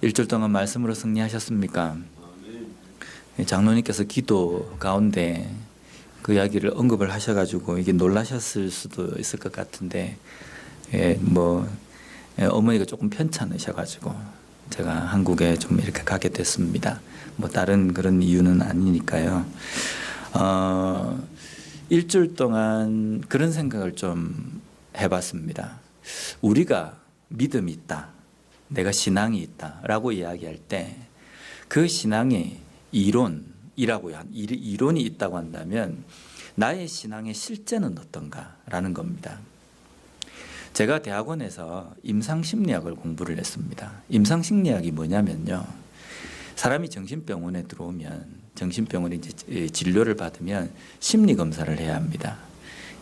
일주일 동안 말씀으로 승리하셨습니까? 장로님께서 기도 가운데 그 이야기를 언급을 하셔가지고 이게 놀라셨을 수도 있을 것 같은데, 어머니가 조금 편찮으셔가지고 제가 한국에 좀 이렇게 가게 됐습니다. 뭐 다른 그런 이유는 아니니까요. 일주일 동안 그런 생각을 좀 해봤습니다. 우리가 믿음이 있다, 내가 신앙이 있다라고 이야기할 때 그 신앙이 이론이 있다고 한다면 나의 신앙의 실제는 어떤가라는 겁니다. 제가 대학원에서 임상심리학을 공부를 했습니다. 임상심리학이 뭐냐면요, 사람이 정신병원에 들어오면 정신병원에 이제 진료를 받으면 심리 검사를 해야 합니다.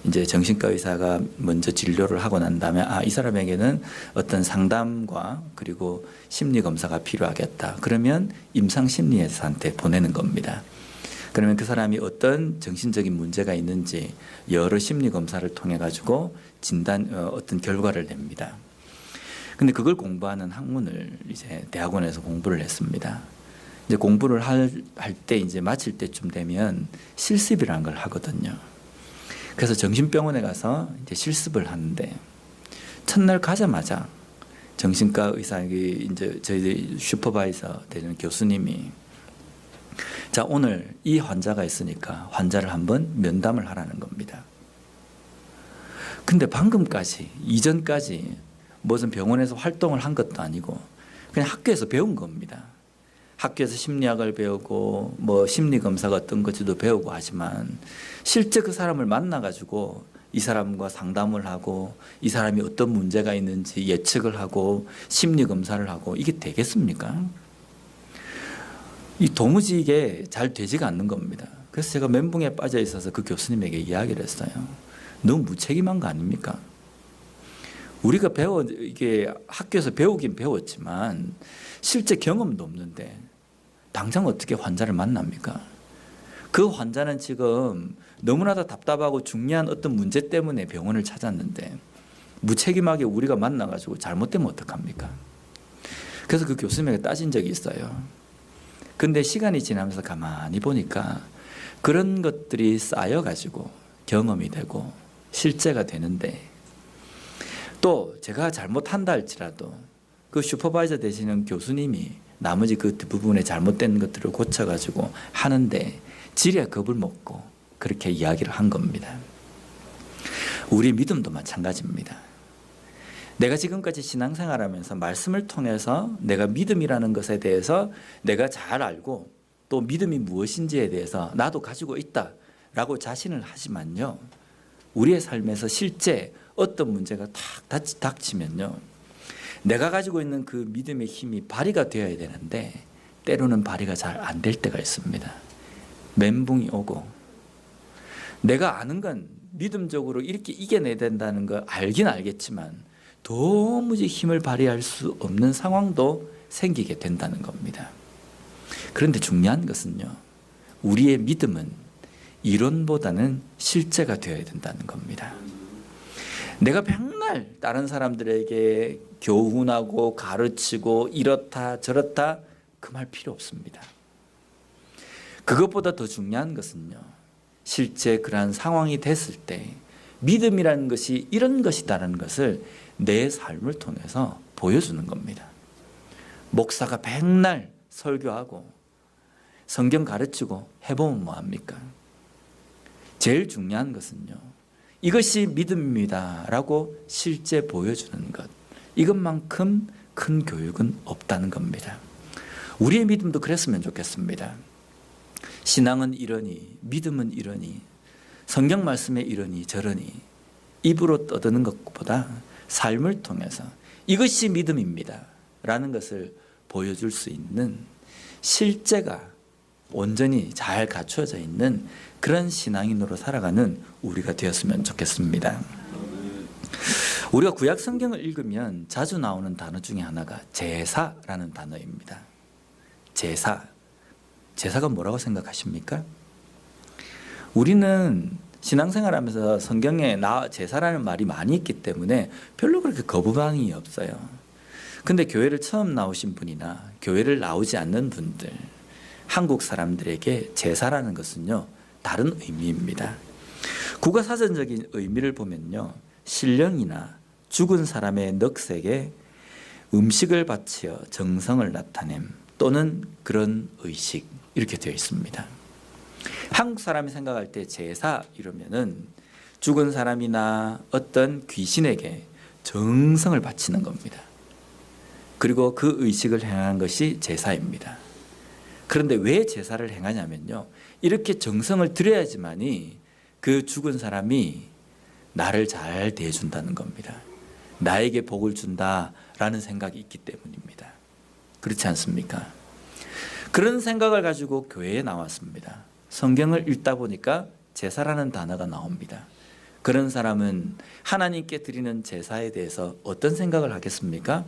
이제 정신과 의사가 먼저 진료를 하고 난 다음에 이 사람에게는 어떤 상담과 그리고 심리 검사가 필요하겠다. 그러면 임상심리학한테 보내는 겁니다. 그러면 그 사람이 어떤 정신적인 문제가 있는지 여러 심리 검사를 통해 가지고 어떤 결과를 냅니다. 근데 그걸 공부하는 학문을 이제 대학원에서 공부를 했습니다. 이제 공부를 할 때 이제 마칠 때쯤 되면 실습이라는 걸 하거든요. 그래서 정신병원에 가서 이제 실습을 하는데, 첫날 가자마자 정신과 의사에게 이제 저희 슈퍼바이저 되는 교수님이, 자, 오늘 이 환자가 있으니까 환자를 한번 면담을 하라는 겁니다. 근데 이전까지 무슨 병원에서 활동을 한 것도 아니고 그냥 학교에서 배운 겁니다. 학교에서 심리학을 배우고 뭐 심리검사가 어떤 건지도 배우고 하지만 실제 그 사람을 만나가지고 이 사람과 상담을 하고 이 사람이 어떤 문제가 있는지 예측을 하고 심리검사를 하고 이게 되겠습니까? 도무지 이게 잘 되지가 않는 겁니다. 그래서 제가 멘붕에 빠져 있어서 그 교수님에게 이야기를 했어요. 너무 무책임한 거 아닙니까? 우리가 이게 학교에서 배우긴 배웠지만 실제 경험도 없는데 당장 어떻게 환자를 만납니까? 그 환자는 지금 너무나도 답답하고 중요한 어떤 문제 때문에 병원을 찾았는데 무책임하게 우리가 만나가지고 잘못되면 어떡합니까? 그래서 그 교수님에게 따진 적이 있어요. 근데 시간이 지나면서 가만히 보니까 그런 것들이 쌓여가지고 경험이 되고 실제가 되는데, 또 제가 잘못한다 할지라도 그 슈퍼바이저 되시는 교수님이 나머지 그 부분에 잘못된 것들을 고쳐가지고 하는데 지레 겁을 먹고 그렇게 이야기를 한 겁니다. 우리 믿음도 마찬가지입니다. 내가 지금까지 신앙생활하면서 말씀을 통해서 내가 믿음이라는 것에 대해서 내가 잘 알고 또 믿음이 무엇인지에 대해서 나도 가지고 있다라고 자신을 하지만요, 우리의 삶에서 실제 어떤 문제가 탁 닥치면요, 내가 가지고 있는 그 믿음의 힘이 발휘가 되어야 되는데 때로는 발휘가 잘 안 될 때가 있습니다. 멘붕이 오고 내가 아는 건 믿음적으로 이렇게 이겨내야 된다는 걸 알긴 알겠지만 도무지 힘을 발휘할 수 없는 상황도 생기게 된다는 겁니다. 그런데 중요한 것은요, 우리의 믿음은 이론보다는 실제가 되어야 된다는 겁니다. 내가 맨날 다른 사람들에게 교훈하고 가르치고 이렇다 저렇다 그 말 필요 없습니다. 그것보다 더 중요한 것은요, 실제 그러한 상황이 됐을 때 믿음이라는 것이 이런 것이다라는 것을 내 삶을 통해서 보여주는 겁니다. 목사가 맨날 설교하고 성경 가르치고 해보면 뭐합니까? 제일 중요한 것은요, 이것이 믿음입니다 라고 실제 보여주는 것, 이것만큼 큰 교육은 없다는 겁니다. 우리의 믿음도 그랬으면 좋겠습니다. 신앙은 이러니, 믿음은 이러니, 성경 말씀에 이러니 저러니 입으로 떠드는 것보다 삶을 통해서 이것이 믿음입니다 라는 것을 보여줄 수 있는 실제가 온전히 잘 갖춰져 있는 그런 신앙인으로 살아가는 우리가 되었으면 좋겠습니다. 우리가 구약 성경을 읽으면 자주 나오는 단어 중에 하나가 제사라는 단어입니다. 제사가 뭐라고 생각하십니까? 우리는 신앙생활하면서 성경에 제사라는 말이 많이 있기 때문에 별로 그렇게 거부반응이 없어요. 근데 교회를 처음 나오신 분이나 교회를 나오지 않는 분들, 한국 사람들에게 제사라는 것은요, 다른 의미입니다. 국어사전적인 의미를 보면요, 신령이나 죽은 사람의 넋에게 음식을 바치어 정성을 나타냄 또는 그런 의식, 이렇게 되어 있습니다. 한국 사람이 생각할 때 제사 이러면은 죽은 사람이나 어떤 귀신에게 정성을 바치는 겁니다. 그리고 그 의식을 행하는 것이 제사입니다. 그런데 왜 제사를 행하냐면요, 이렇게 정성을 들여야지만이 그 죽은 사람이 나를 잘 대해준다는 겁니다. 나에게 복을 준다라는 생각이 있기 때문입니다. 그렇지 않습니까? 그런 생각을 가지고 교회에 나왔습니다. 성경을 읽다 보니까 제사라는 단어가 나옵니다. 그런 사람은 하나님께 드리는 제사에 대해서 어떤 생각을 하겠습니까?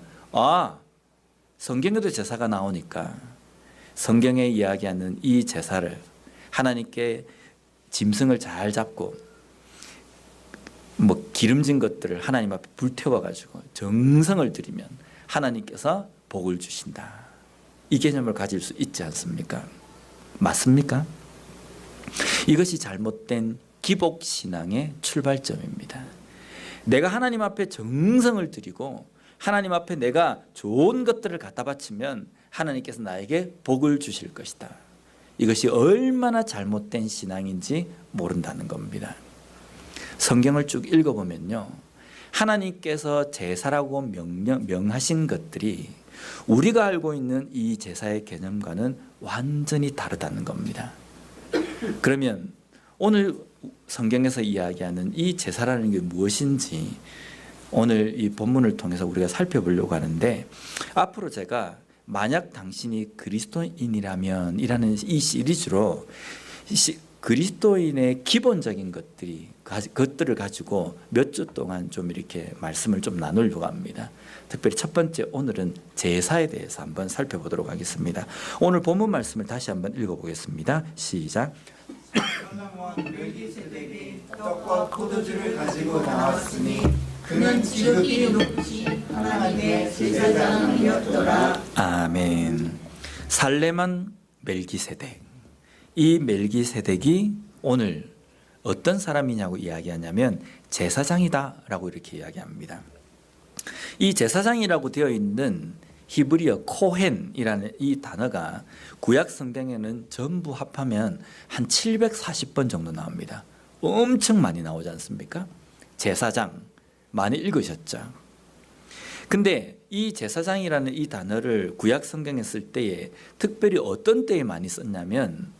성경에도 제사가 나오니까 성경에 이야기하는 이 제사를 하나님께 짐승을 잘 잡고 기름진 것들을 하나님 앞에 불태워가지고 정성을 들이면 하나님께서 복을 주신다. 이 개념을 가질 수 있지 않습니까? 맞습니까? 이것이 잘못된 기복신앙의 출발점입니다. 내가 하나님 앞에 정성을 들이고 하나님 앞에 내가 좋은 것들을 갖다 바치면 하나님께서 나에게 복을 주실 것이다. 이것이 얼마나 잘못된 신앙인지 모른다는 겁니다. 성경을 쭉 읽어보면요, 하나님께서 제사라고 명하신 것들이 우리가 알고 있는 이 제사의 개념과는 완전히 다르다는 겁니다. 그러면 오늘 성경에서 이야기하는 이 제사라는 게 무엇인지 오늘 이 본문을 통해서 우리가 살펴보려고 하는데, 앞으로 제가 만약 당신이 그리스도인이라면 이라는 이 시리즈로 그리스도인의 기본적인 것들을 가지고 몇 주 동안 좀 이렇게 말씀을 좀 나누려고 합니다. 특별히 첫 번째, 오늘은 제사에 대해서 한번 살펴보도록 하겠습니다. 오늘 본문 말씀을 다시 한번 읽어보겠습니다. 시작. 멜기세덱이 떡과 포도주를 가지고 나왔으니 그는 지극히 높으신 하나님의 제사장이었더라. 아멘. 살레만 멜기세덱. 이 멜기세덱이 오늘 어떤 사람이냐고 이야기하냐면 제사장이다라고 이렇게 이야기합니다. 이 제사장이라고 되어 있는 히브리어 코헨이라는 이 단어가 구약 성경에는 전부 합하면 한 740번 정도 나옵니다. 엄청 많이 나오지 않습니까? 제사장 많이 읽으셨죠? 근데 이 제사장이라는 이 단어를 구약 성경에 쓸 때에 특별히 어떤 때에 많이 썼냐면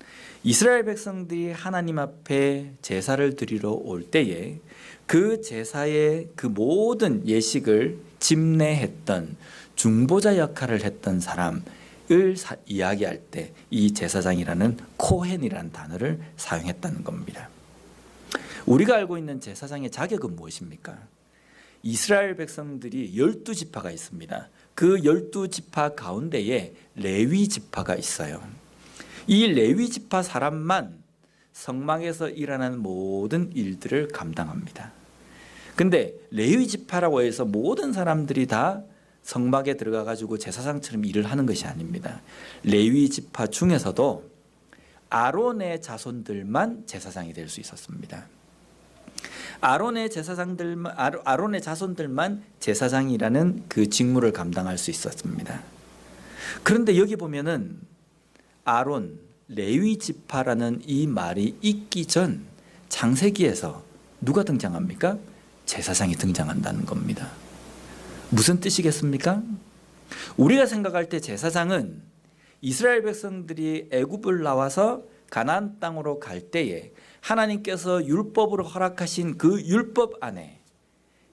이스라엘 백성들이 하나님 앞에 제사를 드리러 올 때에 그 제사의 그 모든 예식을 집례했던 중보자 역할을 했던 사람을 이야기할 때 이 제사장이라는 코헨이라는 단어를 사용했다는 겁니다. 우리가 알고 있는 제사장의 자격은 무엇입니까? 이스라엘 백성들이 12지파가 있습니다. 그 12지파 가운데에 레위 지파가 있어요. 이 레위 지파 사람만 성막에서 일어나는 모든 일들을 감당합니다. 근데 레위 지파라고 해서 모든 사람들이 다 성막에 들어가 가지고 제사장처럼 일을 하는 것이 아닙니다. 레위 지파 중에서도 아론의 자손들만 제사장이 될 수 있었습니다. 아론의 자손들만 제사장이라는 그 직무를 감당할 수 있었습니다. 그런데 여기 보면은 아론, 레위 지파라는 이 말이 있기 전 창세기에서 누가 등장합니까? 제사장이 등장한다는 겁니다. 무슨 뜻이겠습니까? 우리가 생각할 때 제사장은 이스라엘 백성들이 애굽을 나와서 가나안 땅으로 갈 때에 하나님께서 율법으로 허락하신 그 율법 안에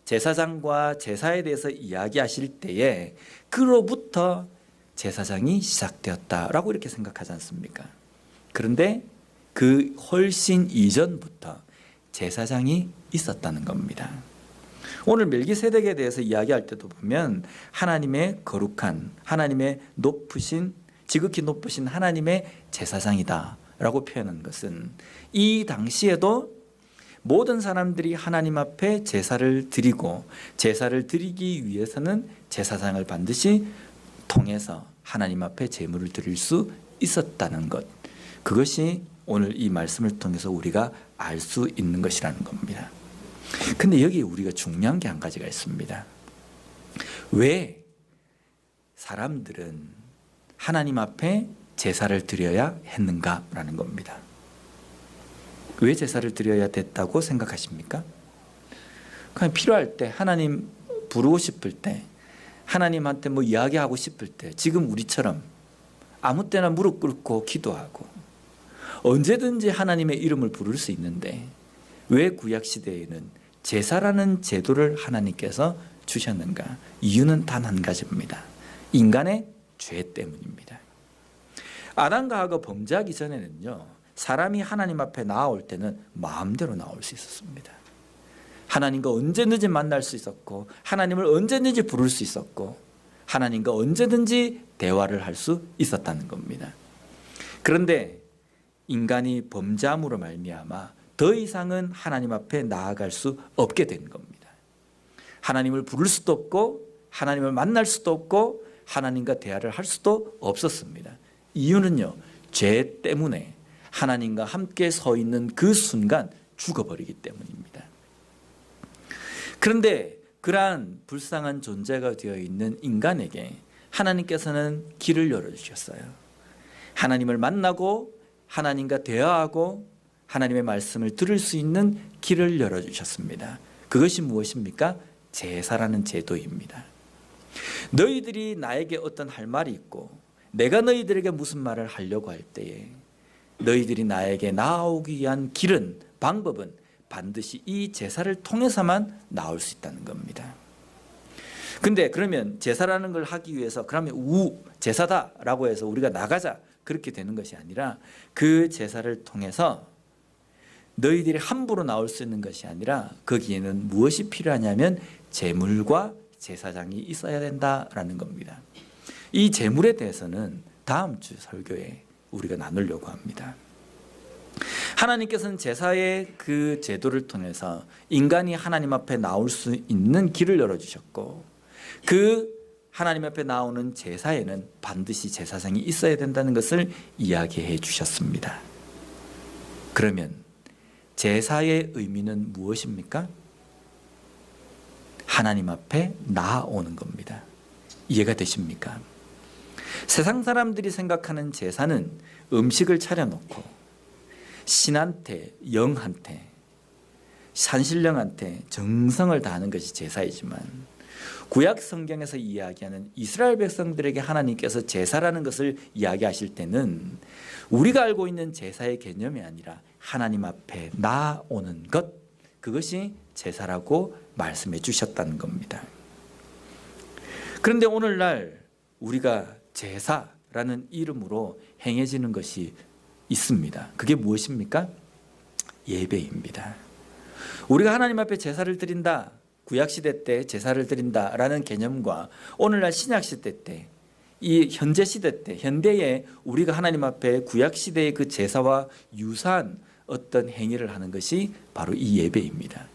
제사장과 제사에 대해서 이야기하실 때에 그로부터 제사장이 시작되었다라고 이렇게 생각하지 않습니까? 그런데 그 훨씬 이전부터 제사장이 있었다는 겁니다. 오늘 멜기세덱에 대해서 이야기할 때도 보면 하나님의 거룩한, 하나님의 높으신, 지극히 높으신 하나님의 제사장이다 라고 표현한 것은 이 당시에도 모든 사람들이 하나님 앞에 제사를 드리고 제사를 드리기 위해서는 제사장을 반드시 통해서 하나님 앞에 제물을 드릴 수 있었다는 것, 그것이 오늘 이 말씀을 통해서 우리가 알 수 있는 것이라는 겁니다. 근데 여기 우리가 중요한 게 한 가지가 있습니다. 왜 사람들은 하나님 앞에 제사를 드려야 했는가라는 겁니다. 왜 제사를 드려야 됐다고 생각하십니까? 그냥 필요할 때, 하나님 부르고 싶을 때, 하나님한테 뭐 이야기하고 싶을 때, 지금 우리처럼 아무 때나 무릎 꿇고 기도하고 언제든지 하나님의 이름을 부를 수 있는데 왜 구약시대에는 제사라는 제도를 하나님께서 주셨는가? 이유는 단 한 가지입니다. 인간의 죄 때문입니다. 아담과 하가 범죄하기 전에는요, 사람이 하나님 앞에 나올 때는 마음대로 나올 수 있었습니다. 하나님과 언제든지 만날 수 있었고 하나님을 언제든지 부를 수 있었고 하나님과 언제든지 대화를 할 수 있었다는 겁니다. 그런데 인간이 범죄함으로 말미암아 더 이상은 하나님 앞에 나아갈 수 없게 된 겁니다. 하나님을 부를 수도 없고 하나님을 만날 수도 없고 하나님과 대화를 할 수도 없었습니다. 이유는요, 죄 때문에 하나님과 함께 서 있는 그 순간 죽어버리기 때문입니다. 그런데 그러한 불쌍한 존재가 되어 있는 인간에게 하나님께서는 길을 열어주셨어요. 하나님을 만나고 하나님과 대화하고 하나님의 말씀을 들을 수 있는 길을 열어주셨습니다. 그것이 무엇입니까? 제사라는 제도입니다. 너희들이 나에게 어떤 할 말이 있고 내가 너희들에게 무슨 말을 하려고 할 때에 너희들이 나에게 나아오기 위한 길은, 방법은 반드시 이 제사를 통해서만 나올 수 있다는 겁니다. 근데 그러면 제사라는 걸 하기 위해서 그러면 제사다라고 해서 우리가 나가자, 그렇게 되는 것이 아니라 그 제사를 통해서 너희들이 함부로 나올 수 있는 것이 아니라 거기에는 무엇이 필요하냐면 제물과 제사장이 있어야 된다라는 겁니다. 이 제물에 대해서는 다음 주 설교에 우리가 나누려고 합니다. 하나님께서는 제사의 그 제도를 통해서 인간이 하나님 앞에 나올 수 있는 길을 열어주셨고 그 하나님 앞에 나오는 제사에는 반드시 제사장이 있어야 된다는 것을 이야기해 주셨습니다. 그러면 제사의 의미는 무엇입니까? 하나님 앞에 나아오는 겁니다. 이해가 되십니까? 세상 사람들이 생각하는 제사는 음식을 차려놓고 신한테, 영한테, 산신령한테 정성을 다하는 것이 제사이지만 구약 성경에서 이야기하는 이스라엘 백성들에게 하나님께서 제사라는 것을 이야기하실 때는 우리가 알고 있는 제사의 개념이 아니라 하나님 앞에 나아오는 것, 그것이 제사라고 말씀해 주셨다는 겁니다. 그런데 오늘날 우리가 제사라는 이름으로 행해지는 것이 있습니다. 그게 무엇입니까? 예배입니다. 우리가 하나님 앞에 제사를 드린다, 구약시대 때 제사를 드린다라는 개념과 오늘날 신약시대 때, 이 현재 시대 때, 현대에 우리가 하나님 앞에 구약시대의 그 제사와 유사한 어떤 행위를 하는 것이 바로 이 예배입니다.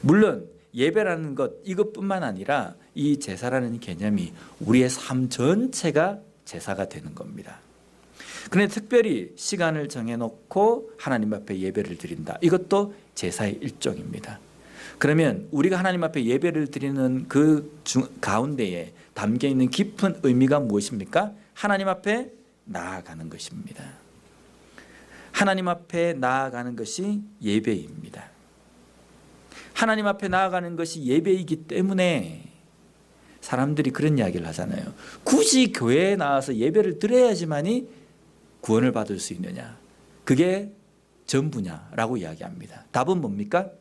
물론 예배라는 것, 이것뿐만 아니라 이 제사라는 개념이 우리의 삶 전체가 제사가 되는 겁니다. 그런데 특별히 시간을 정해놓고 하나님 앞에 예배를 드린다, 이것도 제사의 일종입니다. 그러면 우리가 하나님 앞에 예배를 드리는 그 가운데에 담겨있는 깊은 의미가 무엇입니까? 하나님 앞에 나아가는 것입니다. 하나님 앞에 나아가는 것이 예배입니다. 하나님 앞에 나아가는 것이 예배이기 때문에 사람들이 그런 이야기를 하잖아요. 굳이 교회에 나와서 예배를 드려야지만이 구원을 받을 수 있느냐, 그게 전부냐라고 이야기합니다. 답은 뭡니까?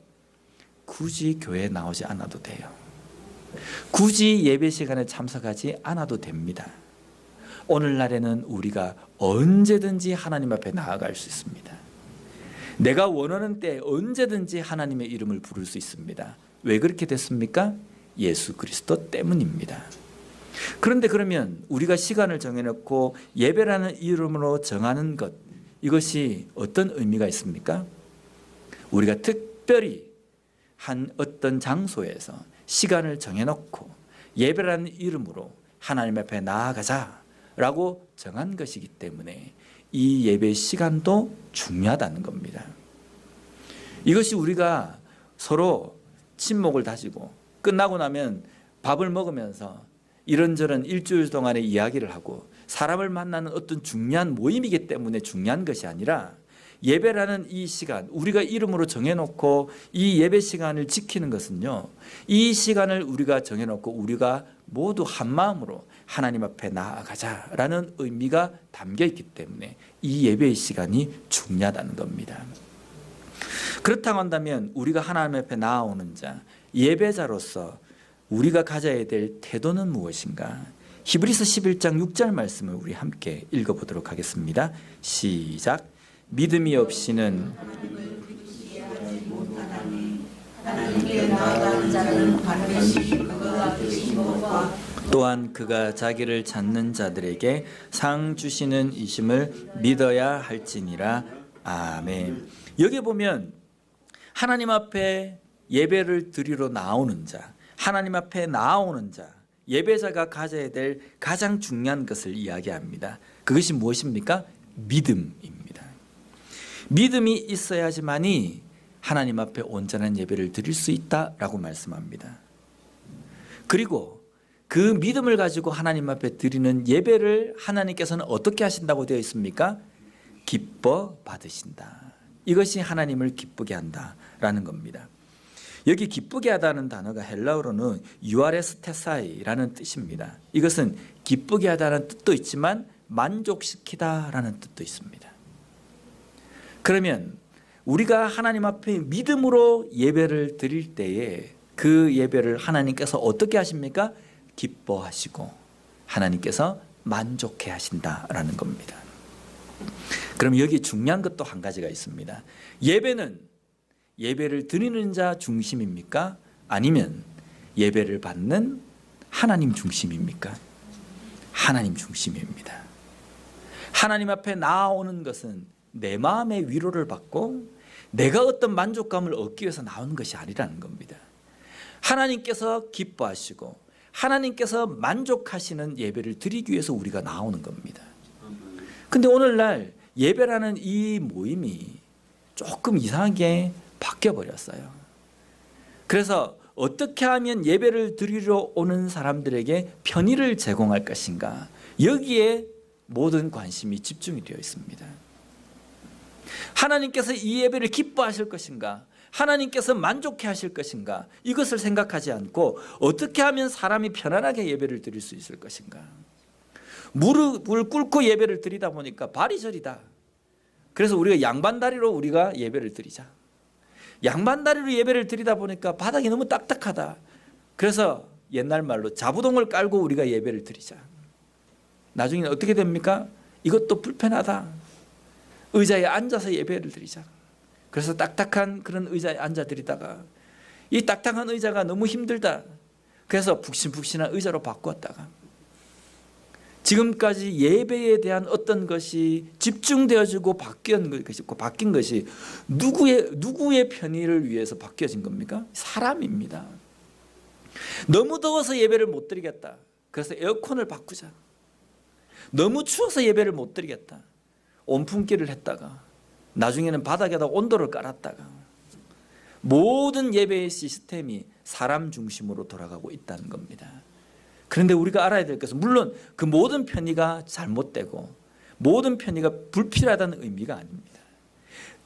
굳이 교회에 나오지 않아도 돼요. 굳이 예배 시간에 참석하지 않아도 됩니다. 오늘날에는 우리가 언제든지 하나님 앞에 나아갈 수 있습니다. 내가 원하는 때 언제든지 하나님의 이름을 부를 수 있습니다. 왜 그렇게 됐습니까? 예수 그리스도 때문입니다. 그런데 그러면 우리가 시간을 정해놓고 예배라는 이름으로 정하는 것, 이것이 어떤 의미가 있습니까? 우리가 특별히 특별히 한 어떤 장소에서 시간을 정해놓고 예배라는 이름으로 하나님 앞에 나아가자라고 정한 것이기 때문에 이 예배 시간도 중요하다는 겁니다. 이것이 우리가 서로 친목을 다지고 끝나고 나면 밥을 먹으면서 이런저런 일주일 동안의 이야기를 하고 사람을 만나는 어떤 중요한 모임이기 때문에 중요한 것이 아니라 예배라는 이 시간, 우리가 이름으로 정해놓고 이 예배 시간을 지키는 것은요, 이 시간을 우리가 정해놓고 우리가 모두 한 마음으로 하나님 앞에 나아가자라는 의미가 담겨 있기 때문에 이 예배의 시간이 중요하다는 겁니다. 그렇다고 한다면 우리가 하나님 앞에 나아오는 자, 예배자로서 우리가 가져야 될 태도는 무엇인가? 히브리서 11장 6절 말씀을 우리 함께 읽어보도록 하겠습니다. 시작. 믿음이 없이는 또한 그가 자기를 찾는 자들에게 상 주시는 이심을 믿어야 할지니라. 아멘. 여기 보면 하나님 앞에 예배를 드리러 나오는 자, 하나님 앞에 나오는 자, 예배자가 가져야 될 가장 중요한 것을 이야기합니다. 그것이 무엇입니까? 믿음입니다. 믿음이 있어야지만이 하나님 앞에 온전한 예배를 드릴 수 있다라고 말씀합니다. 그리고 그 믿음을 가지고 하나님 앞에 드리는 예배를 하나님께서는 어떻게 하신다고 되어 있습니까? 기뻐 받으신다. 이것이 하나님을 기쁘게 한다라는 겁니다. 여기 기쁘게 하다는 단어가 헬라어로는 유아레스테사이라는 뜻입니다. 이것은 기쁘게 하다는 뜻도 있지만 만족시키다라는 뜻도 있습니다. 그러면 우리가 하나님 앞에 믿음으로 예배를 드릴 때에 그 예배를 하나님께서 어떻게 하십니까? 기뻐하시고 하나님께서 만족해 하신다라는 겁니다. 그럼 여기 중요한 것도 한 가지가 있습니다. 예배는 예배를 드리는 자 중심입니까? 아니면 예배를 받는 하나님 중심입니까? 하나님 중심입니다. 하나님 앞에 나아오는 것은 내 마음의 위로를 받고 내가 어떤 만족감을 얻기 위해서 나오는 것이 아니라는 겁니다. 하나님께서 기뻐하시고 하나님께서 만족하시는 예배를 드리기 위해서 우리가 나오는 겁니다. 근데 오늘날 예배라는 이 모임이 조금 이상하게 바뀌어 버렸어요. 그래서 어떻게 하면 예배를 드리러 오는 사람들에게 편의를 제공할 것인가, 여기에 모든 관심이 집중이 되어 있습니다. 하나님께서 이 예배를 기뻐하실 것인가, 하나님께서 만족해 하실 것인가, 이것을 생각하지 않고 어떻게 하면 사람이 편안하게 예배를 드릴 수 있을 것인가. 무릎을 꿇고 예배를 드리다 보니까 발이 저리다. 그래서 우리가 양반다리로 우리가 예배를 드리자. 양반다리로 예배를 드리다 보니까 바닥이 너무 딱딱하다. 그래서 옛날 말로 자부동을 깔고 우리가 예배를 드리자. 나중에는 어떻게 됩니까? 이것도 불편하다. 의자에 앉아서 예배를 드리자. 그래서 딱딱한 그런 의자에 앉아 드리다가 이 딱딱한 의자가 너무 힘들다. 그래서 푹신푹신한 의자로 바꿨다가 지금까지 예배에 대한 어떤 것이 집중되어지고 바뀐 것이 누구의 편의를 위해서 바뀌어진 겁니까? 사람입니다. 너무 더워서 예배를 못 드리겠다. 그래서 에어컨을 바꾸자. 너무 추워서 예배를 못 드리겠다. 온풍기를 했다가 나중에는 바닥에다 온도를 깔았다가 모든 예배의 시스템이 사람 중심으로 돌아가고 있다는 겁니다. 그런데 우리가 알아야 될 것은 물론 그 모든 편의가 잘못되고 모든 편의가 불필요하다는 의미가 아닙니다.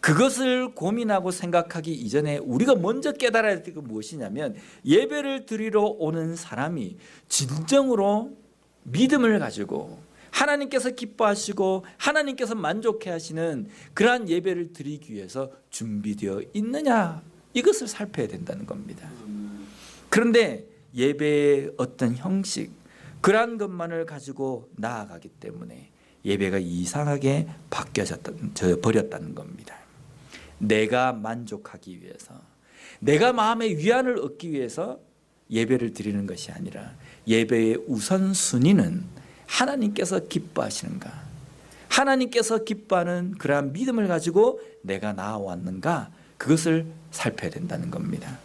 그것을 고민하고 생각하기 이전에 우리가 먼저 깨달아야 될 것은 무엇이냐면 예배를 드리러 오는 사람이 진정으로 믿음을 가지고 하나님께서 기뻐하시고 하나님께서 만족해 하시는 그러한 예배를 드리기 위해서 준비되어 있느냐, 이것을 살펴야 된다는 겁니다. 그런데 예배의 어떤 형식, 그러한 것만을 가지고 나아가기 때문에 예배가 이상하게 버렸다는 겁니다. 내가 만족하기 위해서, 내가 마음의 위안을 얻기 위해서 예배를 드리는 것이 아니라 예배의 우선순위는 하나님께서 기뻐하시는가, 하나님께서 기뻐하는 그러한 믿음을 가지고 내가 나아왔는가, 그것을 살펴야 된다는 겁니다.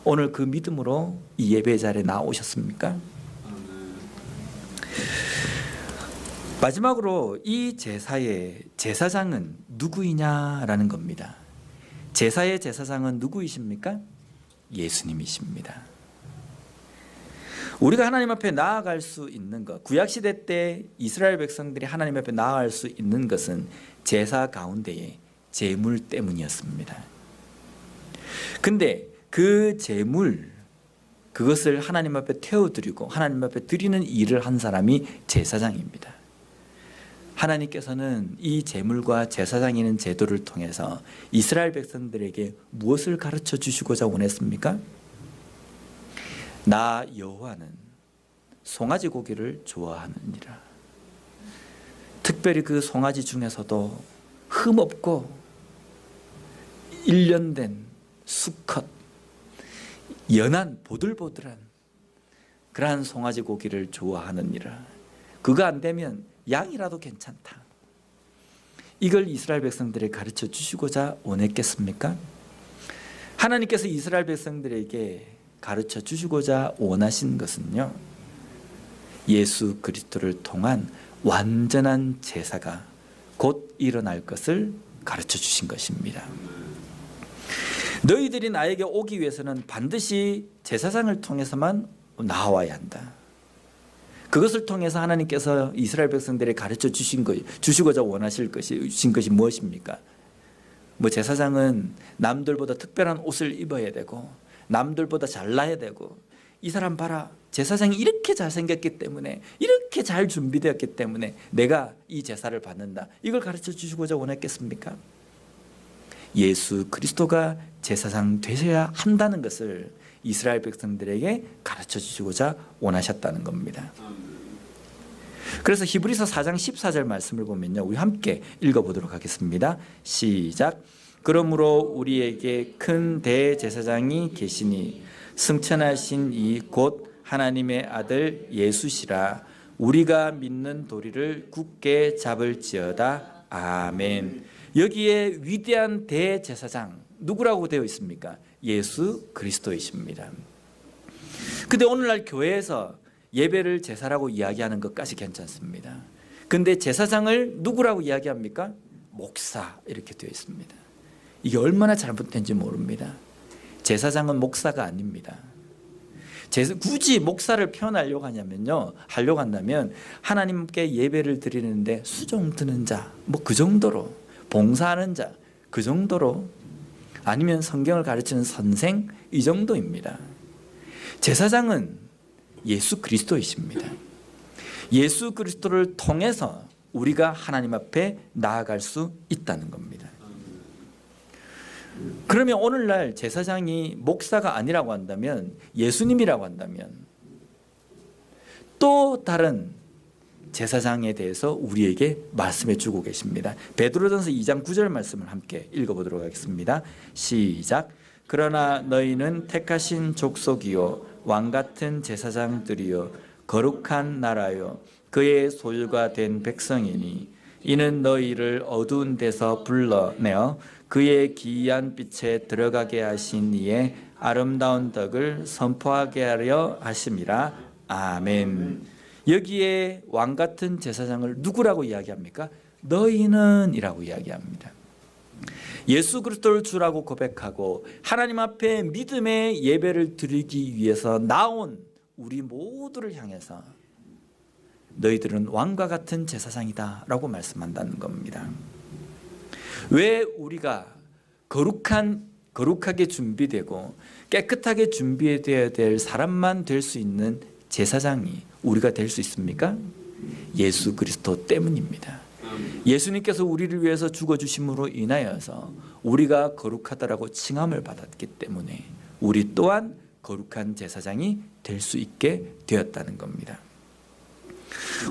오늘 그 믿음으로 이 예배 자리에 나오셨습니까? 마지막으로 이 제사의 제사장은 누구이냐라는 겁니다. 제사의 제사장은 누구이십니까? 예수님이십니다. 우리가 하나님 앞에 나아갈 수 있는 것, 구약시대 때 이스라엘 백성들이 하나님 앞에 나아갈 수 있는 것은 제사 가운데의 제물 때문이었습니다. 근데 그 제물, 그것을 하나님 앞에 태워드리고 하나님 앞에 드리는 일을 한 사람이 제사장입니다. 하나님께서는 이 제물과 제사장이는 제도를 통해서 이스라엘 백성들에게 무엇을 가르쳐 주시고자 원했습니까? 나 여호와는 송아지 고기를 좋아하느니라. 특별히 그 송아지 중에서도 흠없고 일련된 수컷, 연한 보들보들한 그러한 송아지 고기를 좋아하느니라. 그거 안 되면 양이라도 괜찮다. 이걸 이스라엘 백성들에 가르쳐 주시고자 원했겠습니까? 하나님께서 이스라엘 백성들에게 가르쳐 주시고자 원하신 것은요, 예수 그리스도를 통한 완전한 제사가 곧 일어날 것을 가르쳐 주신 것입니다. 너희들이 나에게 오기 위해서는 반드시 제사장을 통해서만 나와야 한다. 그것을 통해서 하나님께서 이스라엘 백성들에게 가르쳐 주시고자 원하신 것이 무엇입니까? 제사장은 남들보다 특별한 옷을 입어야 되고 남들보다 잘나야 되고, 이 사람 봐라, 제사장이 이렇게 잘생겼기 때문에, 이렇게 잘 준비되었기 때문에 내가 이 제사를 받는다. 이걸 가르쳐 주시고자 원했겠습니까? 예수 그리스도가 제사장 되셔야 한다는 것을 이스라엘 백성들에게 가르쳐 주시고자 원하셨다는 겁니다. 그래서 히브리서 4장 14절 말씀을 보면요, 우리 함께 읽어보도록 하겠습니다. 시작. 그러므로 우리에게 큰 대제사장이 계시니 승천하신 이 곧 하나님의 아들 예수시라. 우리가 믿는 도리를 굳게 잡을지어다. 아멘. 여기에 위대한 대제사장 누구라고 되어 있습니까? 예수 그리스도이십니다. 근데 오늘날 교회에서 예배를 제사라고 이야기하는 것까지 괜찮습니다. 근데 제사장을 누구라고 이야기합니까? 목사, 이렇게 되어 있습니다. 이게 얼마나 잘못된지 모릅니다. 제사장은 목사가 아닙니다. 굳이 목사를 표현하려고 한다면 하나님께 예배를 드리는데 수종 드는 자, 그 정도로, 봉사하는 자, 그 정도로, 아니면 성경을 가르치는 선생, 이 정도입니다. 제사장은 예수 그리스도이십니다. 예수 그리스도를 통해서 우리가 하나님 앞에 나아갈 수 있다는 겁니다. 그러면 오늘날 제사장이 목사가 아니라고 한다면, 예수님이라고 한다면, 또 다른 제사장에 대해서 우리에게 말씀해 주고 계십니다. 베드로전서 2장 9절 말씀을 함께 읽어보도록 하겠습니다. 시작. 그러나 너희는 택하신 족속이요 왕같은 제사장들이요 거룩한 나라요 그의 소유가 된 백성이니 이는 너희를 어두운 데서 불러내어 그의 기이한 빛에 들어가게 하신 이의 아름다운 덕을 선포하게 하려 하심이라. 아멘. 여기에 왕같은 제사장을 누구라고 이야기합니까? 너희는 이라고 이야기합니다. 예수 그리스도를 주라고 고백하고 하나님 앞에 믿음의 예배를 드리기 위해서 나온 우리 모두를 향해서 너희들은 왕과 같은 제사장이다 라고 말씀한다는 겁니다. 왜 우리가 거룩하게 준비되고 깨끗하게 준비되어야 될 사람만 될 수 있는 제사장이 우리가 될 수 있습니까? 예수 그리스도 때문입니다. 예수님께서 우리를 위해서 죽어주심으로 인하여서 우리가 거룩하다라고 칭함을 받았기 때문에 우리 또한 거룩한 제사장이 될 수 있게 되었다는 겁니다.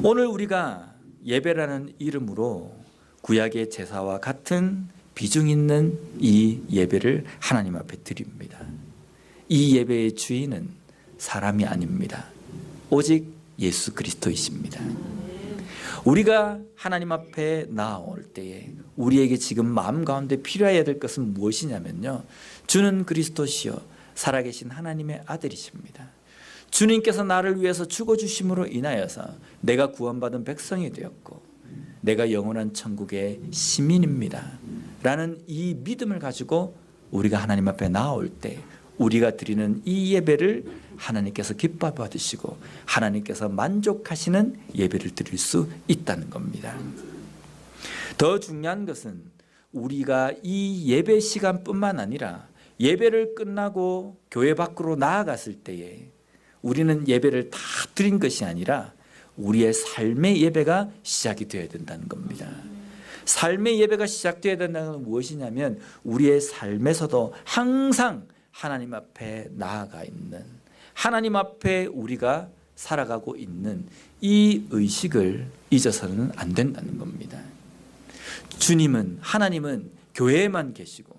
오늘 우리가 예배라는 이름으로 구약의 제사와 같은 비중 있는 이 예배를 하나님 앞에 드립니다. 이 예배의 주인은 사람이 아닙니다. 오직 예수 그리스도이십니다. 우리가 하나님 앞에 나아올 때에 우리에게 지금 마음 가운데 필요해야 될 것은 무엇이냐면요, 주는 그리스도시요 살아계신 하나님의 아들이십니다. 주님께서 나를 위해서 죽어주심으로 인하여서 내가 구원받은 백성이 되었고 내가 영원한 천국의 시민입니다 라는 이 믿음을 가지고 우리가 하나님 앞에 나아올 때 우리가 드리는 이 예배를 하나님께서 기뻐 받으시고 하나님께서 만족하시는 예배를 드릴 수 있다는 겁니다. 더 중요한 것은 우리가 이 예배 시간뿐만 아니라 예배를 끝나고 교회 밖으로 나아갔을 때에 우리는 예배를 다 드린 것이 아니라 우리의 삶의 예배가 시작이 되어야 된다는 겁니다. 삶의 예배가 시작되어야 된다는 건 무엇이냐면 우리의 삶에서도 항상 하나님 앞에 나아가 있는, 하나님 앞에 우리가 살아가고 있는 이 의식을 잊어서는 안 된다는 겁니다. 주님은, 하나님은 교회에만 계시고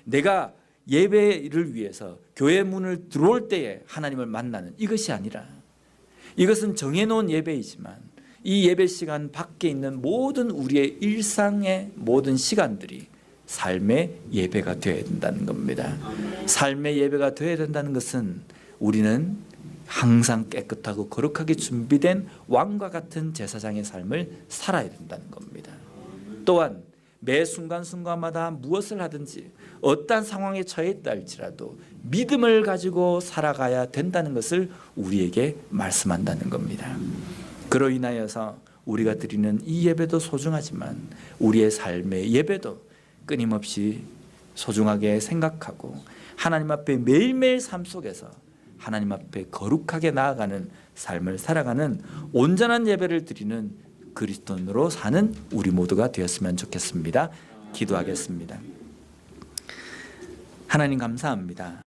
내가 예배를 위해서 교회 문을 들어올 때에 하나님을 만나는 이것이 아니라, 이것은 정해놓은 예배이지만 이 예배 시간 밖에 있는 모든 우리의 일상의 모든 시간들이 삶의 예배가 되어야 된다는 겁니다. 삶의 예배가 되어야 된다는 것은 우리는 항상 깨끗하고 거룩하게 준비된 왕과 같은 제사장의 삶을 살아야 된다는 겁니다. 또한 매 순간순간마다 무엇을 하든지 어떠한 상황에 처해 있다 할지라도 믿음을 가지고 살아가야 된다는 것을 우리에게 말씀한다는 겁니다. 그로 인하여서 우리가 드리는 이 예배도 소중하지만 우리의 삶의 예배도 끊임없이 소중하게 생각하고 하나님 앞에 매일매일 삶 속에서 하나님 앞에 거룩하게 나아가는 삶을 살아가는 온전한 예배를 드리는 그리스도인으로 사는 우리 모두가 되었으면 좋겠습니다. 기도하겠습니다. 하나님 감사합니다.